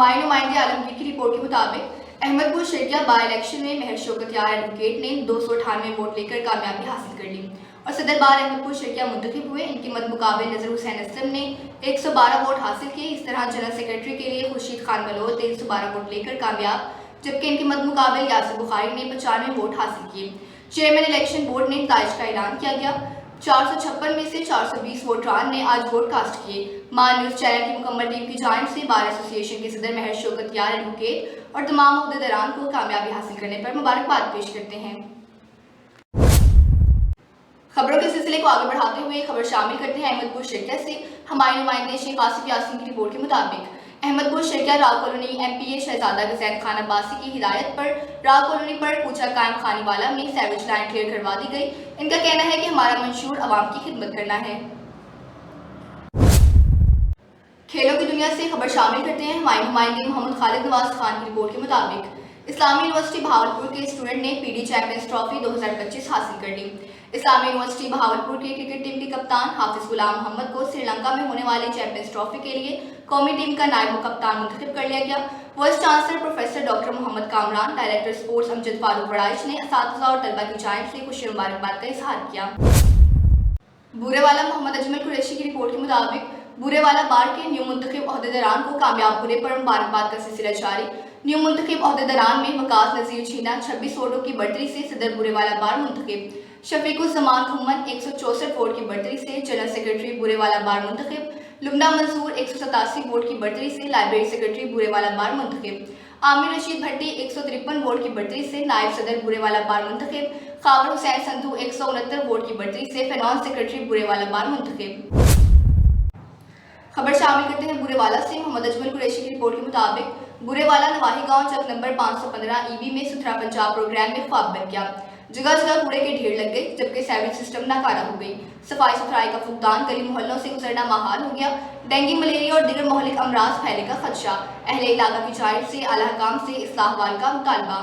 हमारी नुमाइंदे आलमगीर की रिपोर्ट के मुताबिक अहमदपुर शर्किया बाई इलेक्शन में महर शौकत यार एडवोकेट ने 298 वोट लेकर कामयाबी हासिल कर ली और सदर बार अहमदपुर शर्किया मुंतखब हुए। इनके मद मुकाबले नजर हुसैन असलम ने 112 वोट हासिल किए। इस तरह जनरल सेक्रेटरी के लिए खुर्शीद खान बलोच 312 वोट लेकर कामयाब, जबकि इनके मद मुकाबले यासिर बुखारी ने 95 वोट हासिल किए। चेयरमैन इलेक्शन बोर्ड ने नताइज का ऐलान किया गया। 456 में से 420 वोटरान ने आज वोट कास्ट किए। मान न्यूज़ चैनल की मुकम्मल टीम की जानिब से बार एसोसिएशन के सदर महर शौकत यार एडवोकेट और तमाम अहदेदारान को कामयाबी हासिल करने पर मुबारकबाद पेश करते हैं। खबरों के सिलसिले को आगे बढ़ाते हुए खबर शामिल करते हैं अहमदपुर शर्किया से। हमारे नुमाइंदे शेख आसिफ यासीन की रिपोर्ट के मुताबिक अहमदपुर शर्किया राव कॉलोनी MPA शहजादा गजैन खान अब्बासी की हिदायत पर राव कॉलोनी पर पूछा कायम खानीवाला में सैवेज लाइन क्लियर करवा दी गई। इनका कहना है कि हमारा मंशूर अवाम की खिदमत करना है। खेलों की दुनिया से खबर शामिल करते हैं हमारे नुमाइंदे मोहम्मद खालिद नवाज खान की रिपोर्ट के मुताबिक इस्लामी यूनिवर्सिटी बहावलपुर के स्टूडेंट ने PD चैंपियंस ट्रॉफी 2025 हासिल कर ली। इस्लामी यूनिवर्सिटी बहावलपुर की क्रिकेट टीम के कप्तान हाफिज गुलाम मोहम्मद को श्रीलंका में होने वाली चैंपियंस ट्रॉफी के लिए कौमी टीम का नायब कप्तान मुंतखब कर लिया गया। Vice chancellor professor doctor Mohammad Kamran, director sports Amjad Farooq Baraich ने असातिज़ा और तलबा की जानिब से खुशी मुबारकबाद का इजहार किया। बुरेवाला मोहम्मद अजमल कुरैशी की रिपोर्ट के मुताबिक बुरेवाला बार के न्यू मुंतखब अहदेदारान को कामयाब होने पर मुबारकबाद का सिलसिला जारी। न्यू मुंतखब अहदेदारान में वकास नज़ीर छीना 26 वोटों की बढ़तरी से सदर बुरेवाला बार मुंतखब, शफीकुज़्ज़मान घुम्मन 164 वोट की बढ़तरी से जनरल सेक्रेटरी बुरेवाला बार मुंतखब, लुमना मंसूर 187 वोट की बढ़तरी से लाइब्रेरी सेक्रेटरी बुरेवाला बार मुंतखब, आमिर रशीद भट्टी 153 वोट की बढ़तरी से नायब सदर बुरेवाला बार मुंतखब, खावर हुसैन संधू 169 वोट की बढ़तरी से फाइनेंस सेक्रेटरी बुरेवाला बार मुंतखब। खबर शामिल करते हैं बुरेवाला से। मोहम्मद अजमल कुरैशी की रिपोर्ट के मुताबिक बुरेवाला नवाही गांव चक नंबर 515 EB में सुथरा पंजाब प्रोग्राम में ख्वाब बन गया। जगह जगह कूड़े के ढेर लग गए, जबकि सैवेज सिस्टम नाकारा हो गई। सफाई सुथराई का फुकदान, गली मोहल्लों से गुजरना महाल हो गया। डेंगू, मलेरिया और दीगर मोहलिक अमराज फैलने का खदशा। अहले इलाका की जानिब से आला हकाम से इस्लाह हवाल का मुतालबा।